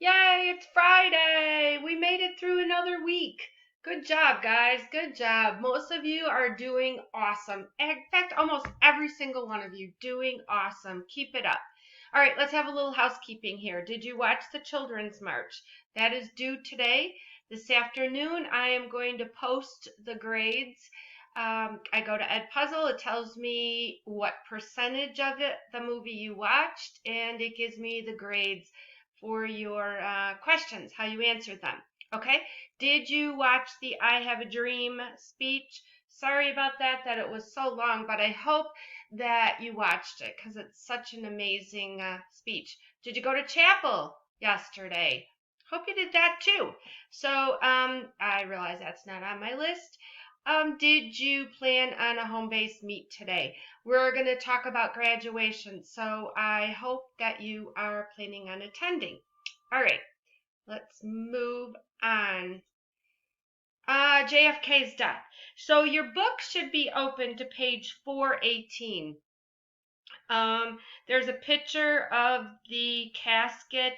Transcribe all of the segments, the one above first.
Yay, it's Friday. We made it through another week. Good job, guys. Good job. Most of you are doing awesome. In fact, almost every single one of you doing awesome. Keep it up. All right, let's have a little housekeeping here. Did you watch the Children's March? That is due today. This afternoon, I am going to post the grades. I go to Edpuzzle. It tells me what percentage of the movie you watched, and it gives me the grades for your questions, how you answered them. Okay? Did you watch the I Have a Dream speech? Sorry about that it was so long, but I hope that you watched it because it's such an amazing speech. Did you go to chapel yesterday? Hope you did that too. So I realize that's not on my list. Did you plan on a home-based meet today? We're going to talk about graduation, so I hope that you are planning on attending. All right, let's move on. JFK's death. So your book should be open to page 418. There's a picture of the casket,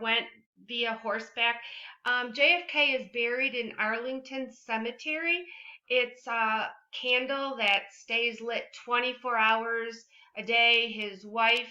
went via horseback. JFK is buried in Arlington Cemetery. It's a candle that stays lit 24 hours a day. His wife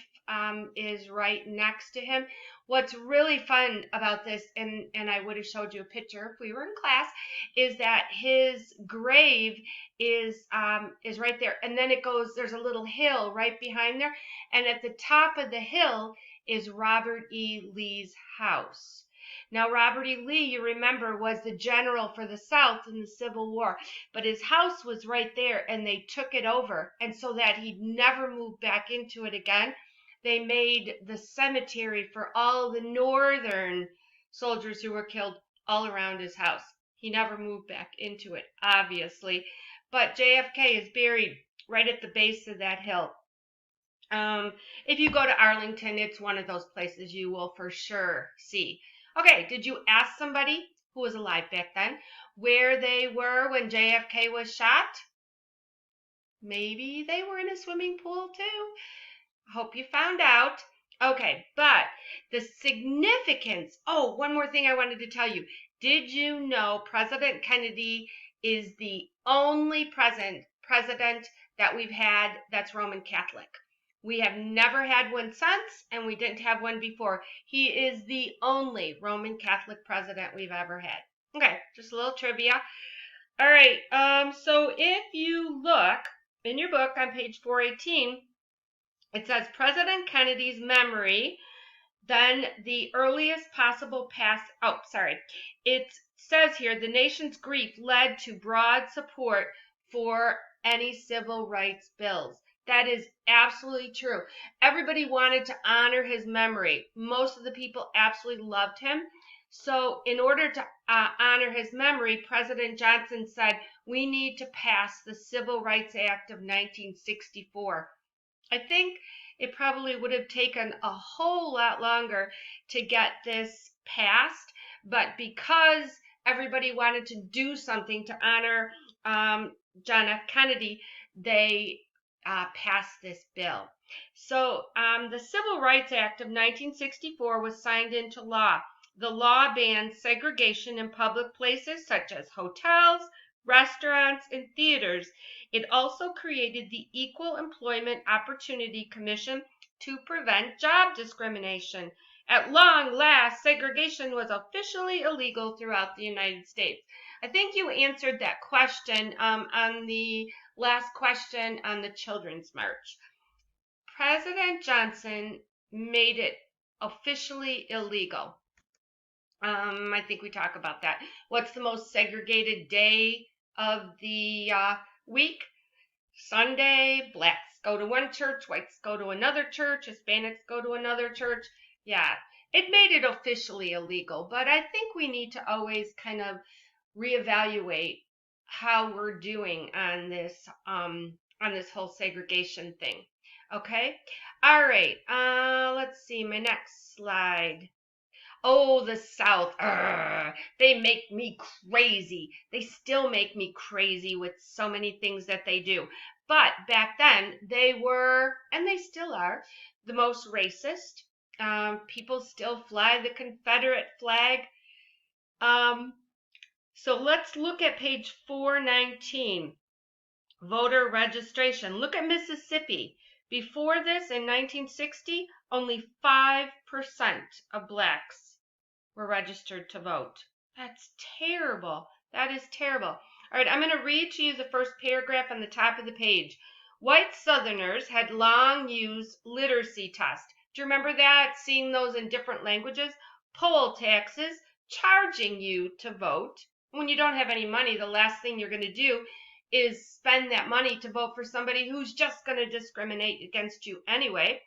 is right next to him. What's really fun about this, and I would have showed you a picture if we were in class, is that his grave is right there, and then it goes. There's a little hill right behind there, and at the top of the hill is Robert E. Lee's house. Now, Robert E. Lee, you remember, was the general for the South in the Civil War, but his house was right there, and they took it over, and so that he'd never move back into it again, they made the cemetery for all the Northern soldiers who were killed all around his house. He never moved back into it, obviously. But JFK is buried right at the base of that hill. If you go to Arlington, it's one of those places you will for sure see. Okay, did you ask somebody who was alive back then where they were when JFK was shot? Maybe they were in a swimming pool too. Hope you found out. Okay, but the significance. Oh, one more thing I wanted to tell you. Did you know President Kennedy is the only president that we've had that's Roman Catholic? We have never had one since, and we didn't have one before. He is the only Roman Catholic president we've ever had. Okay, just a little trivia. All right, so if you look in your book on page 418, it says President Kennedy's memory, then the earliest possible past. Oh, sorry. It says here the nation's grief led to broad support for any civil rights bills. That is absolutely true. Everybody wanted to honor his memory. Most of the people absolutely loved him. So, in order to honor his memory, President Johnson said, we need to pass the Civil Rights Act of 1964. I think it probably would have taken a whole lot longer to get this passed, but because everybody wanted to do something to honor John F. Kennedy, they passed this bill. So the Civil Rights Act of 1964 was signed into law. The law bans segregation in public places such as hotels, restaurants, and theaters. It also created the Equal Employment Opportunity Commission to prevent job discrimination. At long last, segregation was officially illegal throughout the United States. I think you answered that question on the last question on the Children's March. President Johnson made it officially illegal. I think we talk about that. What's the most segregated day of the week? Sunday. Blacks go to one church, whites go to another church, Hispanics go to another church. Yeah, it made it officially illegal, but I think we need to always kind of reevaluate how we're doing on this whole segregation thing. Okay? All right. Let's see my next slide. Oh, the South. Urgh, they make me crazy. They still make me crazy with so many things that they do. But back then, they were, and they still are, the most racist, People still fly the Confederate flag. So let's look at page 419, voter registration. Look at Mississippi. Before this, in 1960, only 5% of blacks were registered to vote. That's terrible. That is terrible. All right, I'm going to read to you the first paragraph on the top of the page. White Southerners had long used literacy tests. Do you remember that? Seeing those in different languages? Poll taxes, charging you to vote. When you don't have any money, the last thing you're going to do is spend that money to vote for somebody who's just going to discriminate against you anyway.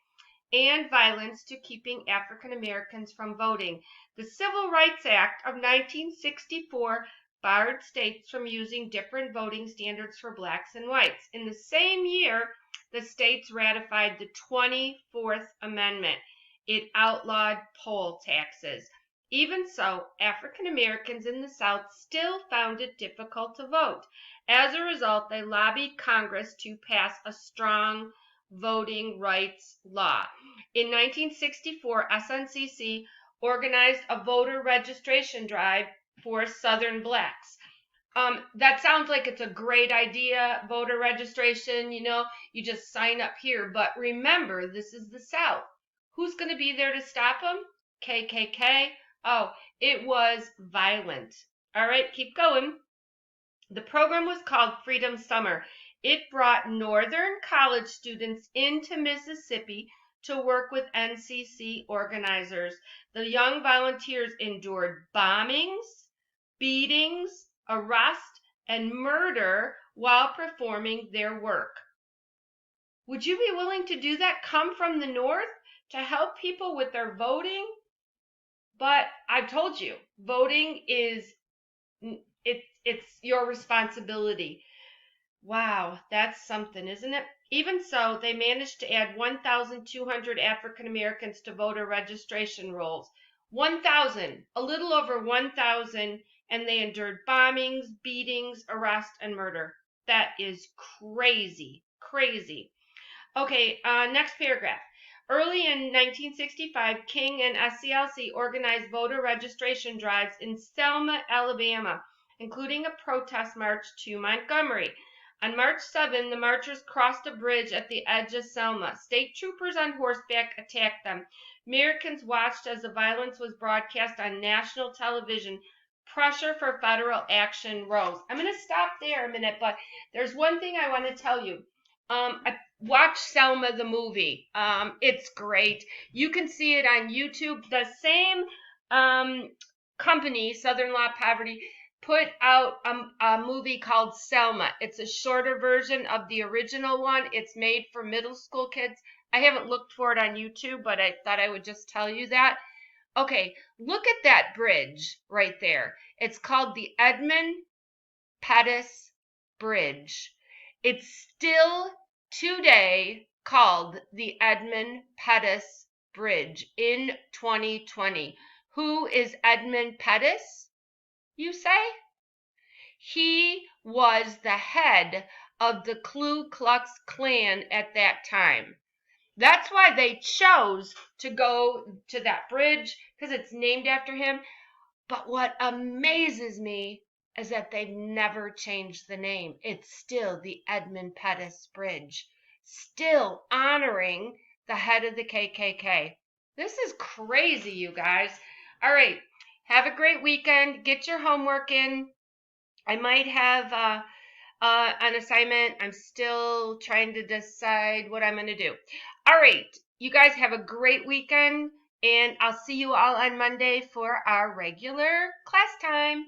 And violence to keeping African Americans from voting. The Civil Rights Act of 1964 barred states from using different voting standards for blacks and whites. In the same year, the states ratified the 24th Amendment. It outlawed poll taxes. Even so, African Americans in the South still found it difficult to vote. As a result, they lobbied Congress to pass a strong voting rights law. In 1964, SNCC organized a voter registration drive for Southern blacks. That sounds like it's a great idea, voter registration, you just sign up here. But remember, this is the South. Who's going to be there to stop them? KKK. Oh, it was violent. All right, keep going. The program was called Freedom Summer. It brought Northern college students into Mississippi to work with NCC organizers. The young volunteers endured bombings, beatings, arrest, and murder while performing their work. Would you be willing to do that? Come from the North to help people with their voting? But I've told you, voting is it's your responsibility. Wow, that's something, isn't it? Even so, they managed to add 1,200 African Americans to voter registration rolls. 1,000, a little over 1,000, and they endured bombings, beatings, arrest, and murder. That is crazy, crazy. Okay, next paragraph. Early in 1965, King and SCLC organized voter registration drives in Selma, Alabama, including a protest march to Montgomery. On March 7, the marchers crossed a bridge at the edge of Selma. State troopers on horseback attacked them. Americans watched as the violence was broadcast on national television. Pressure for federal action rose. I'm going to stop there a minute, but there's one thing I want to tell you. I watched Selma the movie. It's great. You can see it on YouTube. The same company, Southern Law Poverty, put out a movie called Selma. It's a shorter version of the original one. It's made for middle school kids. I haven't looked for it on YouTube, but I thought I would just tell you that. Okay, look at that bridge right there. It's called the Edmund Pettus Bridge. It's still today called the Edmund Pettus Bridge in 2020. Who is Edmund Pettus, you say? He was the head of the Ku Klux Klan at that time. That's why they chose to go to that bridge, because it's named after him. But what amazes me is that they've never changed the name. It's still the Edmund Pettus Bridge, still honoring the head of the KKK. This is crazy, you guys. All right, have a great weekend. Get your homework in. I might have an assignment. I'm still trying to decide what I'm going to do. All right, you guys have a great weekend, and I'll see you all on Monday for our regular class time.